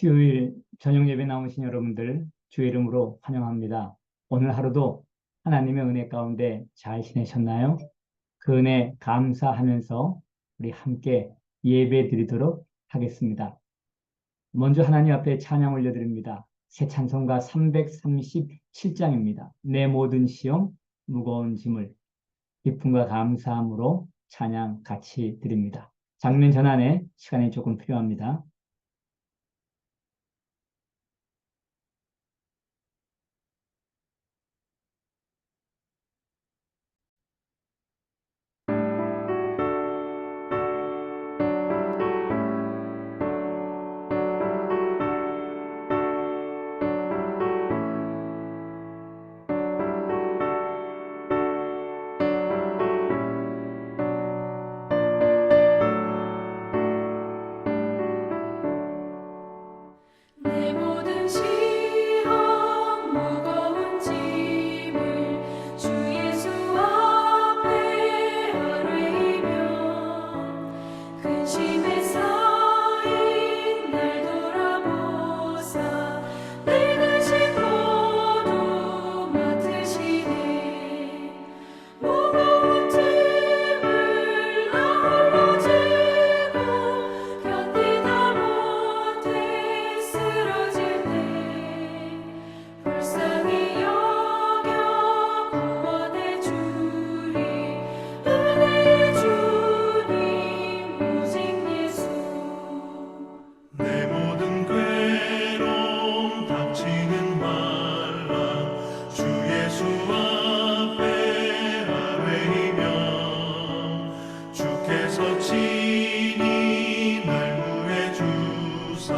수요일 저녁 예배 나오신 여러분들 주의 이름으로 환영합니다. 오늘 하루도 하나님의 은혜 가운데 잘 지내셨나요? 그 은혜 감사하면서 우리 함께 예배 드리도록 하겠습니다. 먼저 하나님 앞에 찬양 올려드립니다. 새 찬송가 337장입니다. 내 모든 시험 무거운 짐을 기쁨과 감사함으로 찬양 같이 드립니다. 장면 전환에 시간이 조금 필요합니다. 내 모든 시험 무거운 짐을 주 예수 앞에 아뢰이며 근심에 쌓인 날 돌아보사 내 근심 모두 맡으시네. 무거운 짐을 나 홀로 지고 견디다 못해 쓰러질 때 불쌍히 여겨 구원해 주리. 은혜의 주님 오직 예수. 내 모든 괴로움 닥치는 환란 주 예수 앞에 아뢰이며 주께서 친히 날 구해 주사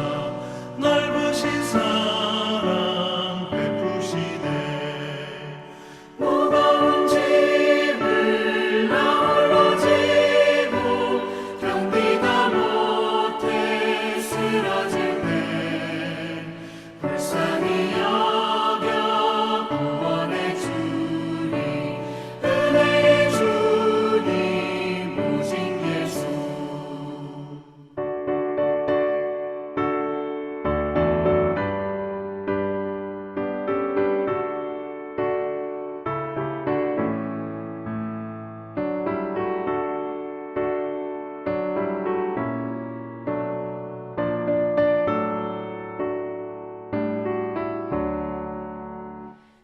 넓으신 사랑 베푸시네. 무거운 짐을 나 홀로 지고 견디다 못해 쓰러질 때 불쌍히 여겨 구원해 주리. 은혜의 주님 오직 예수.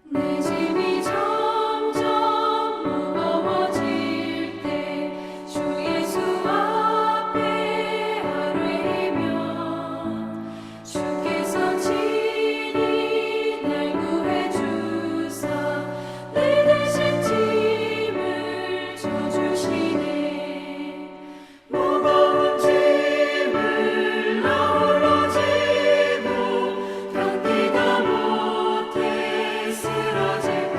내 짐이 점점 무거워질 때 주 예수 앞에 아뢰이면 주께서 친히 날 구해 주사 내 대신 짐을 져주시네. 무거운 짐을 나 홀로 지고 견디다 못해 쓰러질 때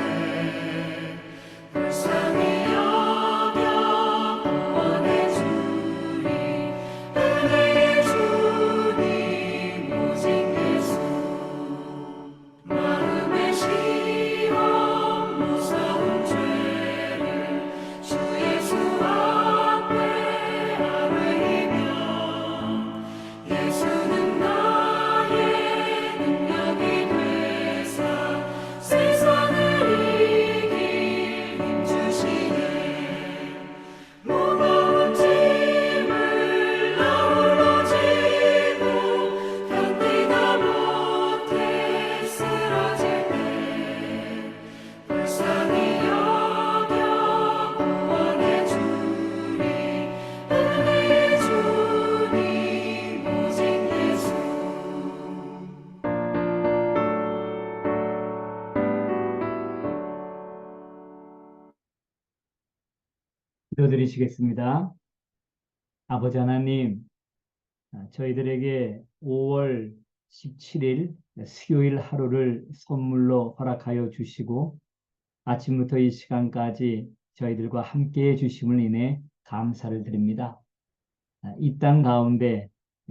불쌍히 여겨 구원해 주리. 은혜의 주님 오직 예수. 마음의 시험 무서운 죄를 주 예수 앞에 아뢰이며 예수는 나의 능력이 되사 세상을 이길 힘 주시네. 무거운 짐을 나 홀로 지고 견디다 못해 쓰러질 때 불쌍히 여겨 구원해 주리. 은혜의 주님 오직 예수. 기도드리시겠습니다. 아버지 하나님, 저희들에게 5월 17일 수요일 하루를 선물로 허락하여 주시고 아침부터 이 시간까지 저희들과 함께해 주심을 인해 감사를 드립니다. 이 땅 가운데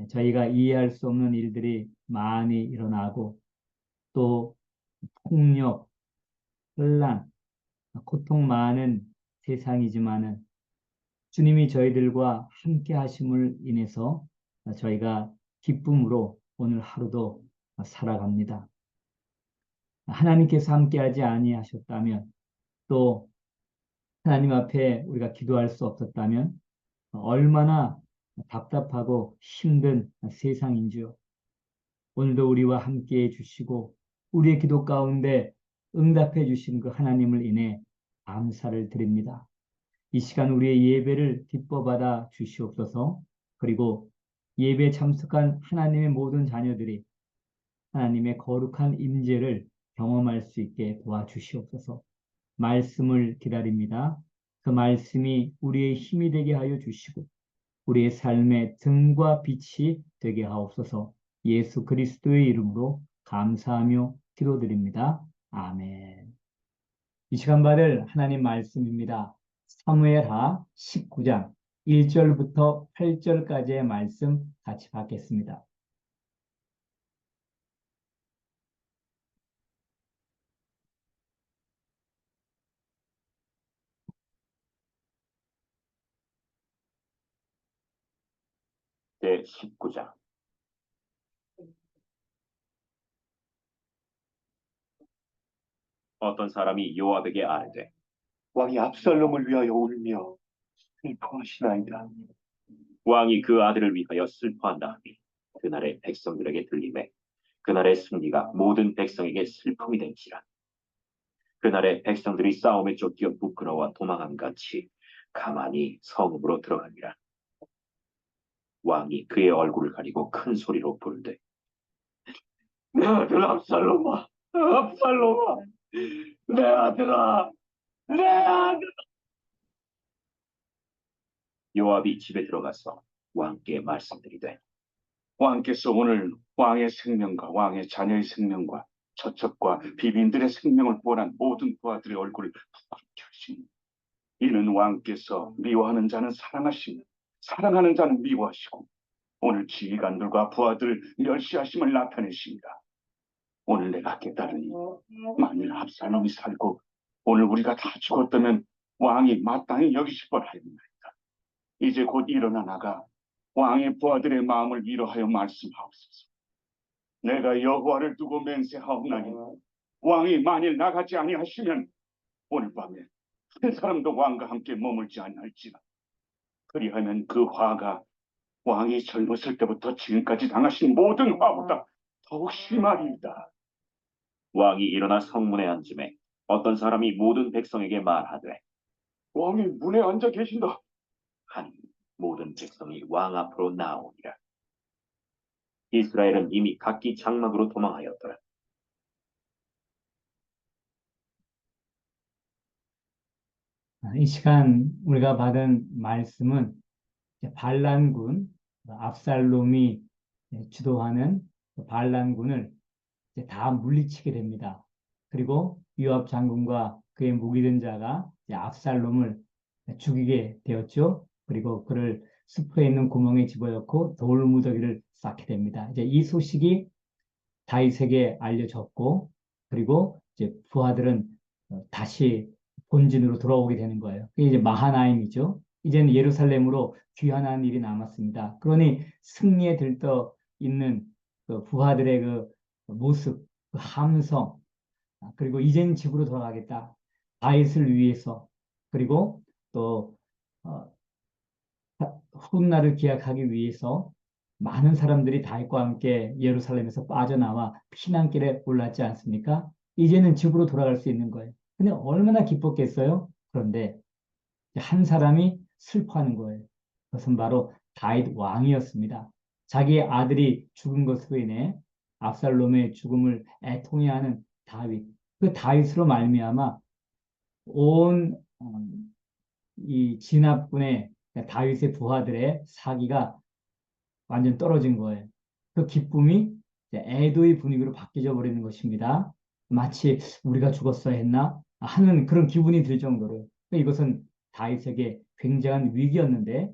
저희가 이해할 수 없는 일들이 많이 일어나고 또 폭력, 혼란, 고통 많은 세상이지만은 주님이 저희들과 함께 하심을 인해서 저희가 기쁨으로 오늘 하루도 살아갑니다. 하나님께서 함께하지 아니하셨다면 또 하나님 앞에 우리가 기도할 수 없었다면 얼마나 답답하고 힘든 세상인지요. 오늘도 우리와 함께 해주시고 우리의 기도 가운데 응답해 주신 그 하나님을 인해 감사를 드립니다. 이 시간 우리의 예배를 기뻐 받아 주시옵소서. 그리고 예배에 참석한 하나님의 모든 자녀들이 하나님의 거룩한 임재를 경험할 수 있게 도와주시옵소서. 말씀을 기다립니다. 그 말씀이 우리의 힘이 되게 하여 주시고 우리의 삶의 등과 빛이 되게 하옵소서. 예수 그리스도의 이름으로 감사하며 기도드립니다. 아멘. 이 시간 받을 하나님 말씀입니다. 사무엘하 19장 1절부터 8절까지의 말씀 같이 받겠습니다. 제19장. 어떤 사람이 요압에게 아뢰되 왕이 압살롬을 위하여 울며 슬퍼하시나이다. 왕이 그 아들을 위하여 슬퍼한다하니 그날의 백성들에게 들리매 그날의 승리가 모든 백성에게 슬픔이 된지라. 그날의 백성들이 싸움에 쫓겨 부끄러워 도망함 같이 가만히 성읍으로 들어가니라. 왕이 그의 얼굴을 가리고 큰 소리로 부르되 내 아들 압살롬아, 압살롬아, 내 아들아, 내 아들. 요압이 집에 들어가서 왕께 말씀드리되 왕께서 오늘 왕의 생명과 왕의 자녀의 생명과 처첩과 비빈들의 생명을 구원한 모든 부하들의 얼굴을 부끄럽게 하시니 이는 왕께서 미워하는 자는 사랑하시며 사랑하는 자는 미워하시고 오늘 지휘관들과 부하들을 멸시하심을 나타내십니다. 오늘 내가 깨달으니 만일 압살롬이 살고 오늘 우리가 다 죽었다면 왕이 마땅히 여기실 뻔하였나이다. 이제 곧 일어나 나가 왕의 부하들의 마음을 위로하여 말씀하옵소서. 내가 여호와를 두고 맹세하옵나니 왕이 만일 나가지 아니하시면 오늘 밤에 한 사람도 왕과 함께 머물지 아니할지라. 그리하면 그 화가 왕이 젊었을 때부터 지금까지 당하신 모든 화보다 더욱 심하리이다. 왕이 일어나 성문에 앉음에 어떤 사람이 모든 백성에게 말하되 왕이 문에 앉아 계신다. 하니 모든 백성이 왕 앞으로 나오니라. 이스라엘은 이미 각기 장막으로 도망하였더라. 이 시간 우리가 받은 말씀은 반란군 압살롬이 주도하는 반란군을 다 물리치게 됩니다. 그리고 요압 장군과 그의 무기든 자가 압살롬을 죽이게 되었죠. 그리고 그를 숲에 있는 구멍에 집어넣고 돌무더기를 쌓게 됩니다. 이제 이 소식이 다윗에게 알려졌고, 그리고 이제 부하들은 다시 본진으로 돌아오게 되는 거예요. 그게 이제 마하나임이죠. 이제는 예루살렘으로 귀환하는 일이 남았습니다. 그러니 승리에 들떠 있는 그 부하들의 그 모습, 그 함성, 그리고 이제는 집으로 돌아가겠다. 다윗을 위해서, 그리고 또 훗날을 기약하기 위해서 많은 사람들이 다윗과 함께 예루살렘에서 빠져나와 피난길에 올랐지 않습니까? 이제는 집으로 돌아갈 수 있는 거예요. 근데 얼마나 기뻤겠어요? 그런데 한 사람이 슬퍼하는 거예요. 그것은 바로 다윗 왕이었습니다. 자기의 아들이 죽은 것으로 인해 압살롬의 죽음을 애통해하는 다윗. 그 다윗으로 말미암아 온 이 진압군의 다윗의 부하들의 사기가 완전 떨어진 거예요. 그 기쁨이 이제 애도의 분위기로 바뀌어 버리는 것입니다. 마치 우리가 죽었어야 했나 하는 그런 기분이 들 정도로. 이것은 다윗에게 굉장한 위기였는데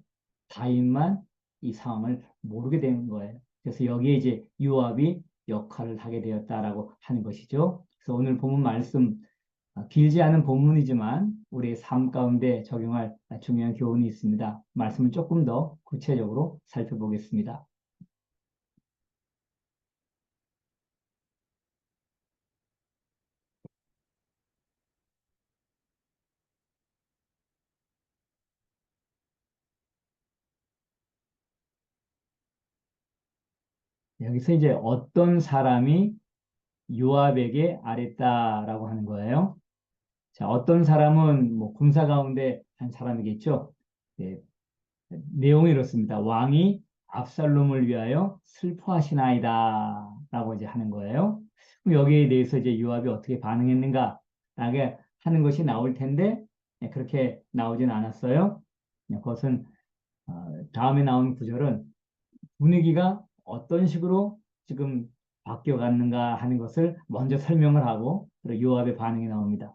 다윗만 이 상황을 모르게 된 거예요. 그래서 여기에 이제 요압이 역할을 하게 되었다라고 하는 것이죠. 그래서 오늘 본문 말씀 길지 않은 본문이지만 우리의 삶 가운데 적용할 중요한 교훈이 있습니다. 말씀을 조금 더 구체적으로 살펴보겠습니다. 여기서 이제 어떤 사람이 요압에게 아뢰다라고 하는 거예요. 자, 어떤 사람은 뭐 군사 가운데 한 사람이겠죠. 네, 내용이 이렇습니다. 왕이 압살롬을 위하여 슬퍼하시나이다 라고 이제 하는 거예요. 그럼 여기에 대해서 이제 요압이 어떻게 반응했는가 라게 하는 것이 나올 텐데 그렇게 나오진 않았어요. 그것은 다음에 나오는 구절은 분위기가 어떤 식으로 지금 바뀌어갔는가 하는 것을 먼저 설명을 하고 그리고 요압의 반응이 나옵니다.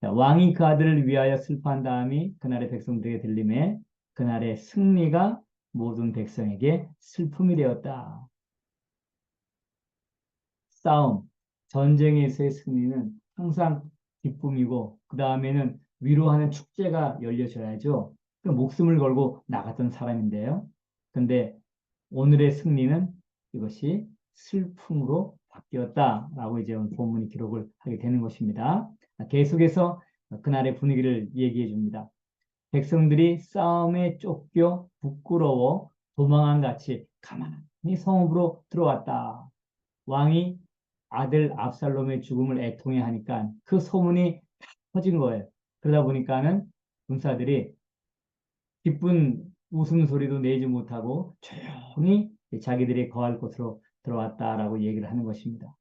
자, 왕이 그 아들을 위하여 슬퍼한 다음이 그날의 백성들에게 들림에 그날의 승리가 모든 백성에게 슬픔이 되었다. 싸움, 전쟁에서의 승리는 항상 기쁨이고 그 다음에는 위로하는 축제가 열려져야죠. 그 목숨을 걸고 나갔던 사람인데요. 근데 오늘의 승리는 이것이 슬픔으로 바뀌었다라고 이제 본문이 기록을 하게 되는 것입니다. 계속해서 그날의 분위기를 얘기해 줍니다. 백성들이 싸움에 쫓겨 부끄러워 도망한 같이 가만히 성읍으로 들어왔다. 왕이 아들 압살롬의 죽음을 애통해 하니까 그 소문이 다 퍼진 거예요. 그러다 보니까는 군사들이 기쁜 웃음소리도 내지 못하고 조용히 자기들이 거할 곳으로 들어왔다라고 얘기를 하는 것입니다.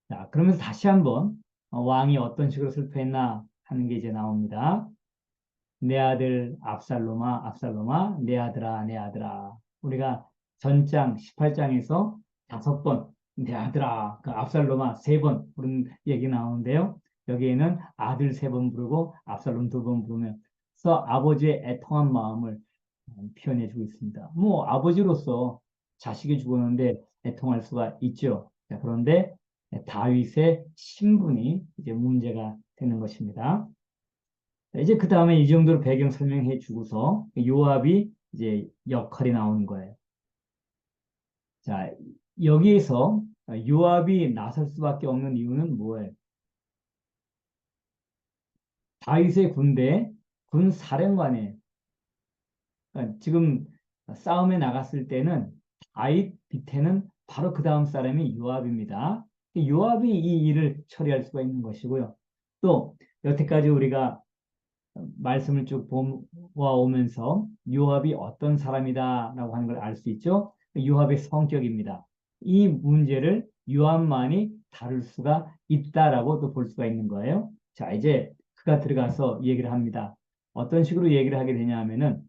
자, 그러면서 다시 한번 왕이 어떤 식으로 슬퍼했나 하는 게 이제 나옵니다. 내 아들 압살롬아, 압살롬아, 내 아들아, 내 아들아. 우리가 전장 18장에서 5번 내 아들아, 그 압살롬아 3번 부른 얘기 나오는데요. 여기에는 아들 3번 부르고 압살롬 2번 부르면서 아버지의 애통한 마음을 표현해 주고 있습니다. 뭐 아버지로서 자식이 죽었는데 애통할 수가 있죠. 자, 그런데 다윗의 신분이 이제 문제가 되는 것입니다. 이제 그 다음에 이 정도로 배경 설명해 주고서 요압이 이제 역할이 나오는 거예요. 자, 여기에서 요압이 나설 수밖에 없는 이유는 뭐예요? 다윗의 군대 군 사령관이에요. 그러니까 지금 싸움에 나갔을 때는 다윗 밑에는 바로 그 다음 사람이 요압입니다. 요압이 이 일을 처리할 수가 있는 것이고요. 또 여태까지 우리가 말씀을 쭉 보아오면서 요압이 어떤 사람이다라고 하는 걸 알 수 있죠. 요압의 성격입니다. 이 문제를 요압만이 다룰 수가 있다라고 또 볼 수가 있는 거예요. 자, 이제 그가 들어가서 얘기를 합니다. 어떤 식으로 얘기를 하게 되냐 하면은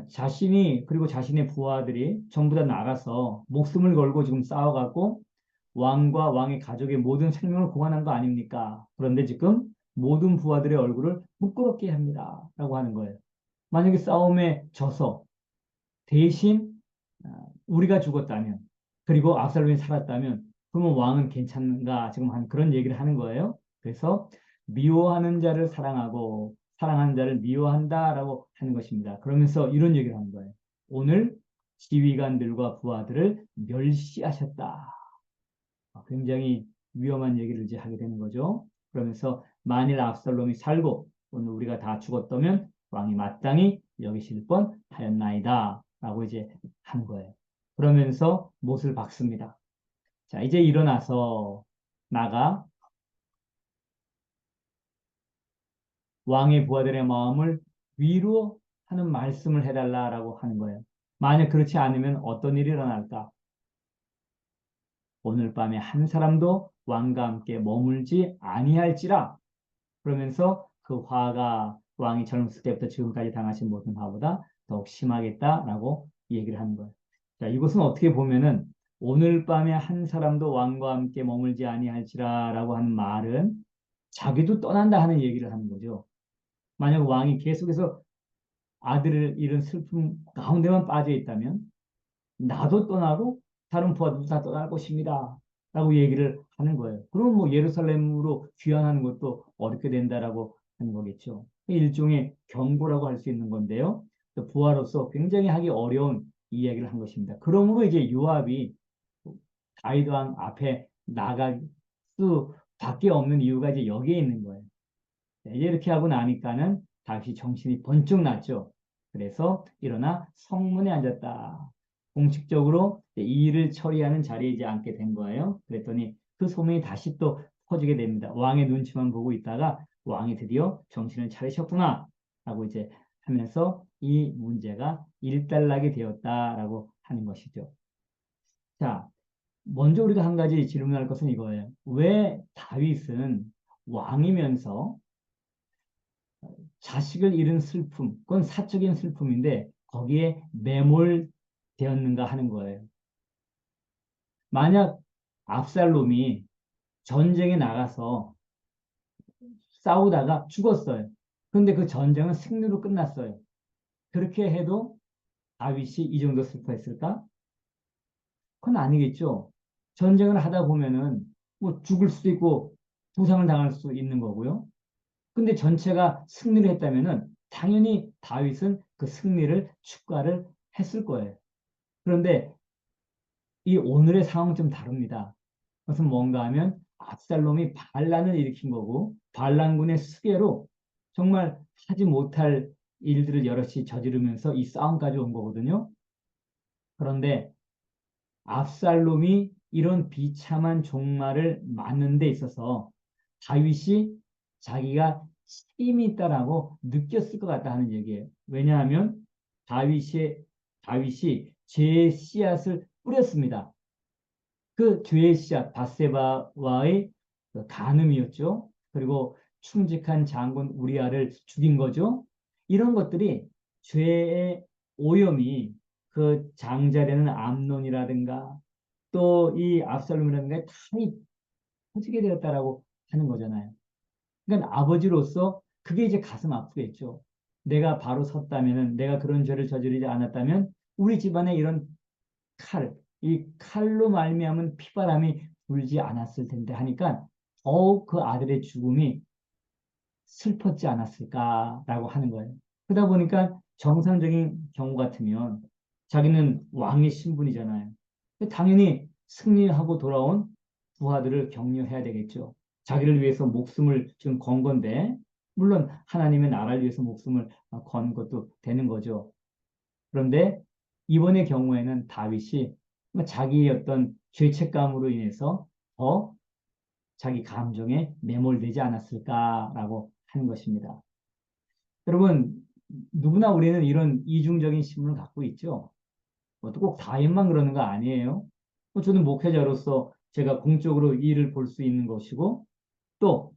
자신이 그리고 자신의 부하들이 전부 다 나가서 목숨을 걸고 지금 싸워갖고 왕과 왕의 가족의 모든 생명을 구원한 거 아닙니까? 그런데 지금 모든 부하들의 얼굴을 부끄럽게 합니다. 라고 하는 거예요. 만약에 싸움에 져서 대신 우리가 죽었다면 그리고 압살롬이 살았다면 그러면 왕은 괜찮은가 지금 한 그런 얘기를 하는 거예요. 그래서 미워하는 자를 사랑하고 사랑하는 자를 미워한다라고 하는 것입니다. 그러면서 이런 얘기를 하는 거예요. 오늘 지휘관들과 부하들을 멸시하셨다. 굉장히 위험한 얘기를 이제 하게 되는 거죠. 그러면서 만일 압살롬이 살고 오늘 우리가 다 죽었다면 왕이 마땅히 여기실 뻔 하였나이다 라고 이제 한 거예요. 그러면서 못을 박습니다. 자, 이제 일어나서 나가 왕의 부하들의 마음을 위로하는 말씀을 해달라라고 하는 거예요. 만약 그렇지 않으면 어떤 일이 일어날까? 오늘 밤에 한 사람도 왕과 함께 머물지 아니할지라. 그러면서 그 화가 왕이 젊었을 때부터 지금까지 당하신 모든 화보다 더욱 심하겠다라고 얘기를 하는 거예요. 자, 이것은 어떻게 보면은 오늘 밤에 한 사람도 왕과 함께 머물지 아니할지라라고 하는 말은 자기도 떠난다 하는 얘기를 하는 거죠. 만약 왕이 계속해서 아들을 잃은 슬픔 가운데만 빠져 있다면 나도 떠나고 다른 부하들도 다 떠날 것입니다. 라고 얘기를 하는 거예요. 그럼 뭐 예루살렘으로 귀환하는 것도 어렵게 된다라고 하는 거겠죠. 일종의 경고라고 할 수 있는 건데요. 부하로서 굉장히 하기 어려운 이야기를 한 것입니다. 그러므로 이제 요압이 다윗 왕 앞에 나갈 수밖에 없는 이유가 이제 여기에 있는 거예요. 이제 이렇게 하고 나니까는 다윗이 정신이 번쩍 났죠. 그래서 일어나 성문에 앉았다. 공식적으로 이 일을 처리하는 자리에 이제 앉게 된 거예요. 그랬더니 그 소문이 다시 또 퍼지게 됩니다. 왕의 눈치만 보고 있다가 왕이 드디어 정신을 차리셨구나 라고 이제 하면서 이 문제가 일단락이 되었다라고 하는 것이죠. 자, 먼저 우리가 한 가지 질문할 것은 이거예요. 왜 다윗은 왕이면서 자식을 잃은 슬픔, 그건 사적인 슬픔인데 거기에 매몰되었는가 하는 거예요. 만약 압살롬이 전쟁에 나가서 싸우다가 죽었어요. 그런데 그 전쟁은 승리로 끝났어요. 그렇게 해도 다윗이 이 정도 슬퍼했을까? 그건 아니겠죠. 전쟁을 하다 보면은 뭐 죽을 수도 있고 부상을 당할 수 있는 거고요. 근데 전체가 승리를 했다면은 당연히 다윗은 그 승리를 축가를 했을 거예요. 그런데 이 오늘의 상황은 좀 다릅니다. 그것은 뭔가 하면 압살롬이 반란을 일으킨 거고 반란군의 수계로 정말 하지 못할 일들을 여럿이 저지르면서 이 싸움까지 온 거거든요. 그런데 압살롬이 이런 비참한 종말을 맞는 데 있어서 다윗이 자기가 책임이 있다라고 느꼈을 것 같다 하는 얘기예요. 왜냐하면 다윗이 죄의 씨앗을 뿌렸습니다. 그 죄의 씨앗 바세바와의 그 간음이었죠. 그리고 충직한 장군 우리아를 죽인 거죠. 이런 것들이 죄의 오염이 그 장자되는 암논이라든가 또 이 압살롬이라든가 다 퍼지게 되었다라고 하는 거잖아요. 그러니까 아버지로서 그게 이제 가슴 아프겠죠. 내가 바로 섰다면은 내가 그런 죄를 저지르지 않았다면 우리 집안에 이런 이 칼로 말미암은 피바람이 불지 않았을 텐데 하니까 더욱 그 아들의 죽음이 슬펐지 않았을까라고 하는 거예요. 그러다 보니까 정상적인 경우 같으면 자기는 왕의 신분이잖아요. 당연히 승리하고 돌아온 부하들을 격려해야 되겠죠. 자기를 위해서 목숨을 지금 건 건데, 물론 하나님의 나라를 위해서 목숨을 건 것도 되는 거죠. 그런데 이번의 경우에는 다윗이 자기의 어떤 죄책감으로 인해서 더 자기 감정에 매몰되지 않았을까라고 하는 것입니다. 여러분, 누구나 우리는 이런 이중적인 신분을 갖고 있죠. 꼭 다윗만 그러는 거 아니에요. 저는 목회자로서 제가 공적으로 일을 볼 수 있는 것이고, 또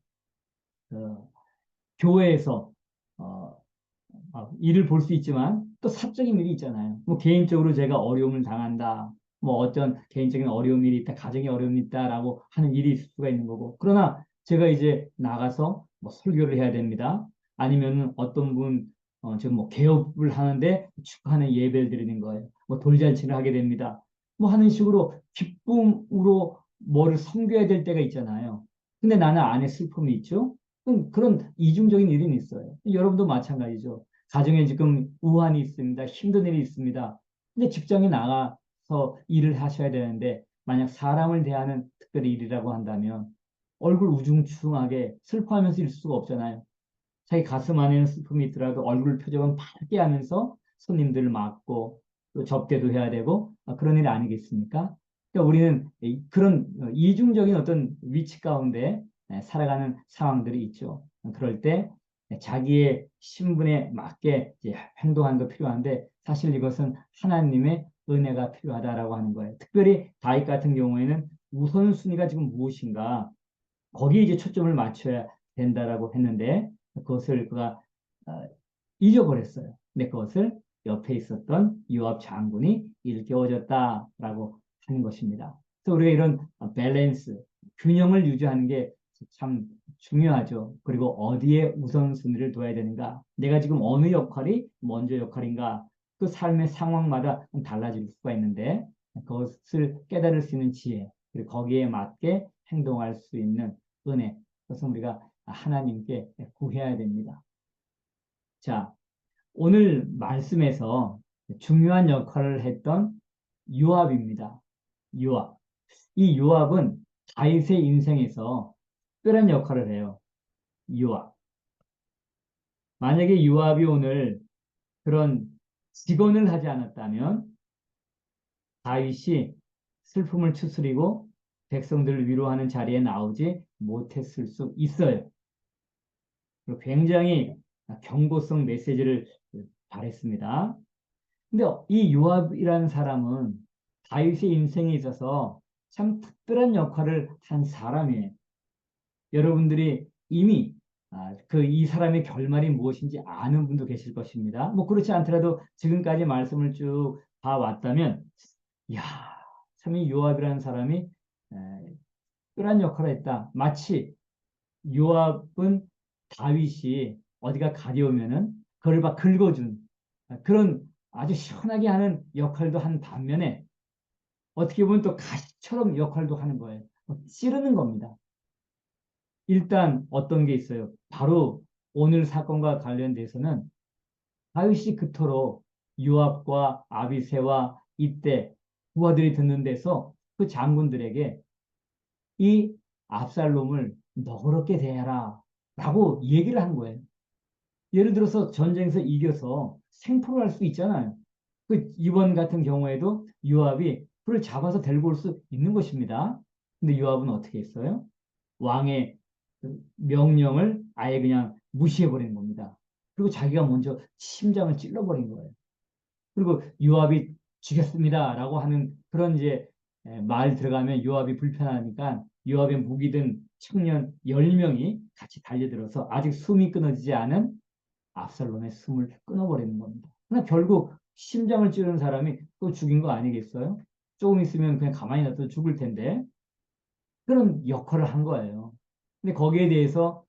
교회에서 어, 일을 볼 수 있지만 또 사적인 일이 있잖아요. 뭐 개인적으로 제가 어려움을 당한다. 뭐 어떤 개인적인 어려운 일이 있다, 가정의 어려움이 있다라고 하는 일이 있을 수가 있는 거고. 그러나 제가 이제 나가서 뭐 설교를 해야 됩니다. 아니면은 어떤 분 지금 뭐 개업을 하는데 축하하는 예배를 드리는 거예요. 뭐 돌잔치를 하게 됩니다. 뭐 하는 식으로 기쁨으로 뭐를 섬겨야 될 때가 있잖아요. 근데 나는 안에 슬픔이 있죠. 그런 이중적인 일은 있어요. 여러분도 마찬가지죠. 가정에 지금 우환이 있습니다. 힘든 일이 있습니다. 근데 직장에 나가서 일을 하셔야 되는데 만약 사람을 대하는 특별히 일이라고 한다면 얼굴 우중충하게 슬퍼하면서 일 수가 없잖아요. 자기 가슴 안에는 슬픔이 있더라도 얼굴 표정은 밝게 하면서 손님들을 맞고 또 접대도 해야 되고 그런 일 아니겠습니까? 그러니까 우리는 그런 이중적인 어떤 위치 가운데 살아가는 상황들이 있죠. 그럴 때 자기의 신분에 맞게 이제 행동하는 거 필요한데 사실 이것은 하나님의 은혜가 필요하다라고 하는 거예요. 특별히 다윗 같은 경우에는 우선순위가 지금 무엇인가 거기에 이제 초점을 맞춰야 된다라고 했는데 그것을 그가 어, 잊어버렸어요. 근데 그것을 옆에 있었던 요압 장군이 일깨워줬다라고 하는 것입니다. 그래서 우리가 이런 밸런스, 균형을 유지하는 게 참 중요하죠. 그리고 어디에 우선순위를 둬야 되는가? 내가 지금 어느 역할이 먼저 역할인가? 그 삶의 상황마다 달라질 수가 있는데 그것을 깨달을 수 있는 지혜, 그리고 거기에 맞게 행동할 수 있는 은혜, 그것은 우리가 하나님께 구해야 됩니다. 자, 오늘 말씀에서 중요한 역할을 했던 요압입니다. 요압. 이 요압은 다윗의 인생에서 특별한 역할을 해요. 요압. 만약에 요압이 오늘 그런 직언을 하지 않았다면 다윗이 슬픔을 추스리고 백성들을 위로하는 자리에 나오지 못했을 수 있어요. 그리고 굉장히 경고성 메시지를 발했습니다. 근데 이 요압이라는 사람은 다윗의 인생에 있어서 참 특별한 역할을 한 사람이에요. 여러분들이 이미 이 사람의 결말이 무엇인지 아는 분도 계실 것입니다. 뭐 그렇지 않더라도 지금까지 말씀을 쭉 봐왔다면, 야, 참 이 요압이라는 사람이 특별한 역할을 했다. 마치 요압은 다윗이 어디가 가려우면은 그걸 막 긁어준 그런 아주 시원하게 하는 역할도 한 반면에 어떻게 보면 또 가시처럼 역할도 하는 거예요. 찌르는 겁니다. 일단 어떤 게 있어요? 바로 오늘 사건과 관련돼서는 다윗이 그토록 요압과 아비새와 이때 부하들이 듣는 데서 그 장군들에게 이 압살롬을 너그럽게 대해라 라고 얘기를 한 거예요. 예를 들어서 전쟁에서 이겨서 생포를 할 수 있잖아요. 이번 같은 경우에도 요압이 그를 잡아서 데리고 올 수 있는 것입니다. 근데 요압은 어떻게 했어요? 왕의 그 명령을 아예 그냥 무시해버리는 겁니다. 그리고 자기가 먼저 심장을 찔러버린 거예요. 그리고 요압이 죽였습니다라고 하는 그런 이제 말 들어가면 요압이 불편하니까 요압의 무기든 청년 10명이 같이 달려들어서 아직 숨이 끊어지지 않은 압살롬의 숨을 끊어버리는 겁니다. 그러나 결국 심장을 찌르는 사람이 또 죽인 거 아니겠어요? 조금 있으면 그냥 가만히 놔둬도 죽을 텐데 그런 역할을 한 거예요. 근데 거기에 대해서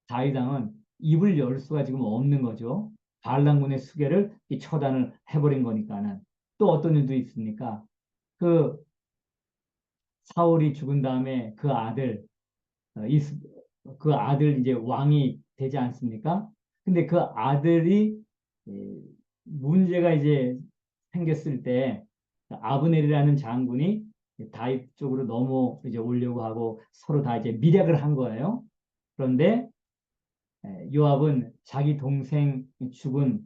다윗 왕은 입을 열 수가 지금 없는 거죠. 반란군의 수계를 처단을 해버린 거니까는. 또 어떤 일도 있습니까? 그 사울이 죽은 다음에 그 아들 그 아들 이제 왕이 되지 않습니까? 근데 그 아들이 문제가 이제 생겼을 때 아브넬이라는 장군이 다윗 쪽으로 넘어 이제 오려고 하고 서로 다 이제 밀약을 한 거예요. 그런데 요압은 자기 동생 죽은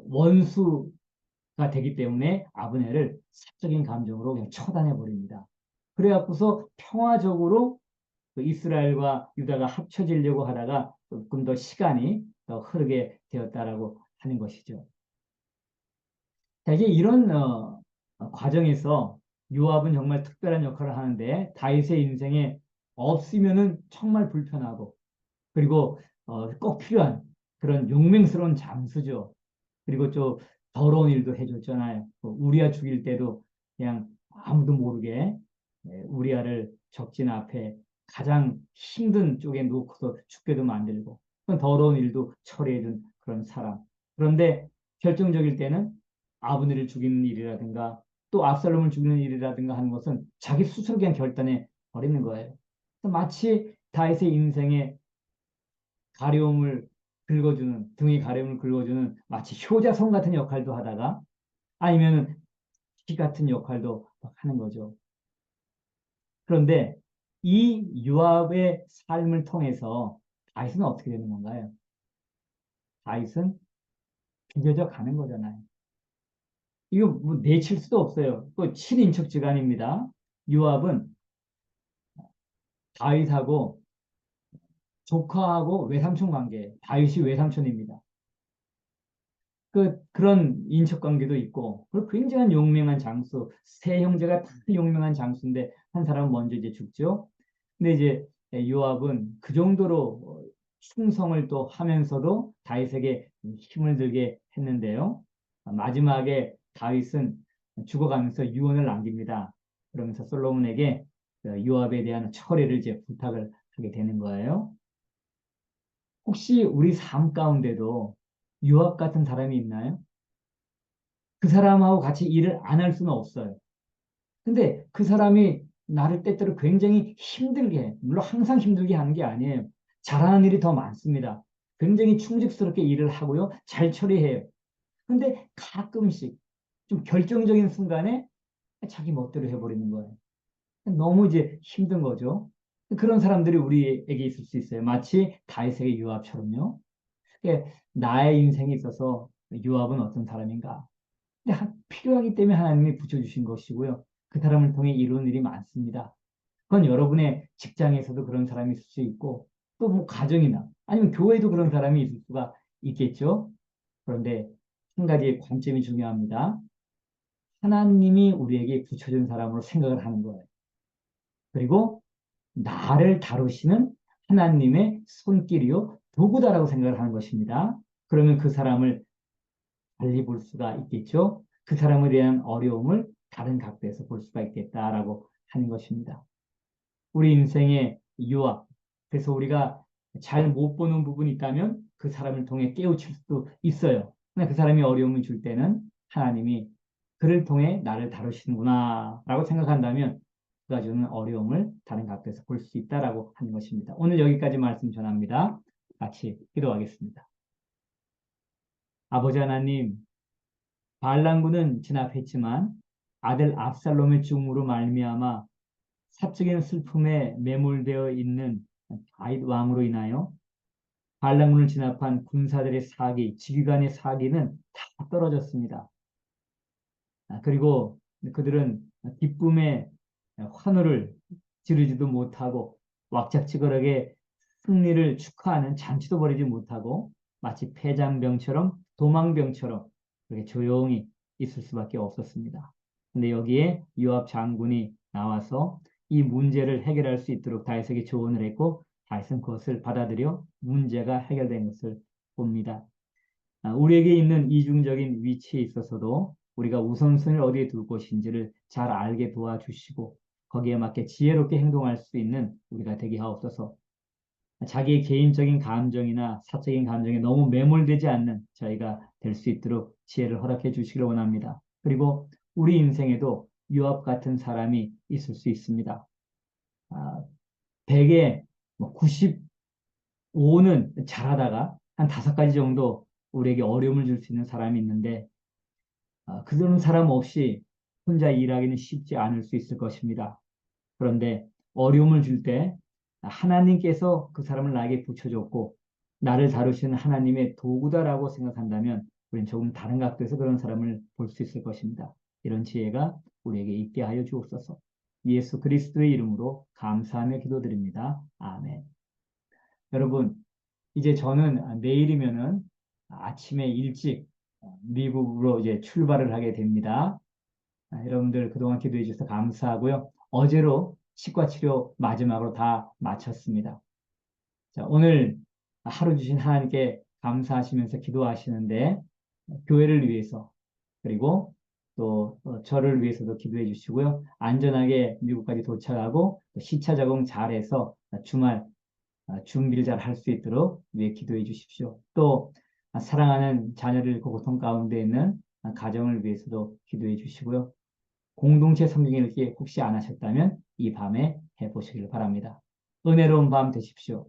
원수가 되기 때문에 아브넬을 사적인 감정으로 그냥 처단해 버립니다. 그래갖고서 평화적으로 그 이스라엘과 유다가 합쳐지려고 하다가 조금 더 시간이 더 흐르게 되었다라고 하는 것이죠. 자, 이제 이런 과정에서 요압은 정말 특별한 역할을 하는데 다윗의 인생에 없으면은 정말 불편하고 그리고 꼭 필요한 그런 용맹스러운 장수죠. 그리고 좀 더러운 일도 해줬잖아요. 우리아 죽일 때도 그냥 아무도 모르게 우리아를 적진 앞에 가장 힘든 쪽에 놓고서 죽게도 만들고 그런 더러운 일도 처리해준 그런 사람. 그런데 결정적일 때는 아브넬을 죽이는 일이라든가 또 압살롬을 죽이는 일이라든가 하는 것은 자기 스스로 그냥 결단해 버리는 거예요. 마치 다윗의 인생에 가려움을 긁어주는 등의 가려움을 긁어주는 마치 효자손 같은 역할도 하다가 아니면 피 같은 역할도 하는 거죠. 그런데 이 요압의 삶을 통해서 다윗은 어떻게 되는 건가요? 다윗은 비벼져 가는 거잖아요. 이거 뭐 내칠 수도 없어요. 그 7인척지간입니다. 요압은 다윗하고 조카하고 외삼촌 관계, 다윗이 외삼촌입니다. 그런 인척 관계도 있고, 그리고 굉장한 용맹한 장수, 세 형제가 다 용맹한 장수인데, 한 사람은 먼저 이제 죽죠. 근데 이제 요압은 그 정도로 충성을 또 하면서도 다윗에게 힘을 들게 했는데요. 마지막에 다윗은 죽어가면서 유언을 남깁니다. 그러면서 솔로몬에게 요압에 대한 처리를 이제 부탁을 하게 되는 거예요. 혹시 우리 삶 가운데도 요압 같은 사람이 있나요? 그 사람하고 같이 일을 안 할 수는 없어요. 근데 그 사람이 나를 때때로 굉장히 힘들게 해. 물론 항상 힘들게 하는 게 아니에요. 잘하는 일이 더 많습니다. 굉장히 충직스럽게 일을 하고요. 잘 처리해요. 근데 가끔씩 좀 결정적인 순간에 자기 멋대로 해버리는 거예요. 너무 이제 힘든 거죠. 그런 사람들이 우리에게 있을 수 있어요. 마치 다윗에게 요압처럼요. 나의 인생에 있어서 요압은 어떤 사람인가? 근데 필요하기 때문에 하나님이 붙여주신 것이고요. 그 사람을 통해 이루는 일이 많습니다. 그건 여러분의 직장에서도 그런 사람이 있을 수 있고, 또 뭐 가정이나 아니면 교회도 그런 사람이 있을 수가 있겠죠. 그런데 한 가지 관점이 중요합니다. 하나님이 우리에게 붙여준 사람으로 생각을 하는 거예요. 그리고 나를 다루시는 하나님의 손길이요, 도구다라고 생각을 하는 것입니다. 그러면 그 사람을 달리 볼 수가 있겠죠. 그 사람에 대한 어려움을 다른 각도에서 볼 수가 있겠다라고 하는 것입니다. 우리 인생의 유학, 그래서 우리가 잘 못 보는 부분이 있다면 그 사람을 통해 깨우칠 수도 있어요. 근데 그 사람이 어려움을 줄 때는 하나님이 그를 통해 나를 다루시는구나 라고 생각한다면 그가 주는 어려움을 다른 각도에서 볼 수 있다라고 하는 것입니다. 오늘 여기까지 말씀 전합니다. 같이 기도하겠습니다. 아버지 하나님, 반란군은 진압했지만 아들 압살롬의 죽음으로 말미암아 사적인 슬픔에 매몰되어 있는 다윗 왕으로 인하여 반란군을 진압한 군사들의 사기, 지휘관의 사기는 다 떨어졌습니다. 그리고 그들은 기쁨의 환호를 지르지도 못하고 왁작지껄하게 승리를 축하하는 잔치도 벌이지 못하고 마치 패잔병처럼 도망병처럼 그렇게 조용히 있을 수밖에 없었습니다. 근데 여기에 요압 장군이 나와서 이 문제를 해결할 수 있도록 다윗에게 조언을 했고 다윗은 그것을 받아들여 문제가 해결된 것을 봅니다. 우리에게 있는 이중적인 위치에 있어서도 우리가 우선순위를 어디에 둘 것인지를 잘 알게 도와주시고 거기에 맞게 지혜롭게 행동할 수 있는 우리가 되게 하옵소서. 자기의 개인적인 감정이나 사적인 감정에 너무 매몰되지 않는 저희가 될 수 있도록 지혜를 허락해 주시길 원합니다. 그리고 우리 인생에도 요압 같은 사람이 있을 수 있습니다. 100에 95는 잘하다가 한 5가지 정도 우리에게 어려움을 줄 수 있는 사람이 있는데 그런 사람 없이 혼자 일하기는 쉽지 않을 수 있을 것입니다. 그런데 어려움을 줄 때 하나님께서 그 사람을 나에게 붙여줬고 나를 다루시는 하나님의 도구다라고 생각한다면 우리는 조금 다른 각도에서 그런 사람을 볼 수 있을 것입니다. 이런 지혜가 우리에게 있게 하여 주옵소서. 예수 그리스도의 이름으로 감사하며 기도드립니다. 아멘. 여러분, 이제 저는 내일이면은 아침에 일찍 미국으로 이제 출발을 하게 됩니다. 여러분들 그동안 기도해 주셔서 감사하고요. 어제로 치과 치료 마지막으로 다 마쳤습니다. 자, 오늘 하루 주신 하나님께 감사하시면서 기도하시는데 교회를 위해서 그리고 또 저를 위해서도 기도해 주시고요. 안전하게 미국까지 도착하고 시차 적응 잘해서 주말 준비를 잘 할 수 있도록 위해 기도해 주십시오. 또 사랑하는 자녀를 그 고통 가운데 있는 가정을 위해서도 기도해 주시고요. 공동체 성경 읽기 혹시 안 하셨다면 이 밤에 해보시길 바랍니다. 은혜로운 밤 되십시오.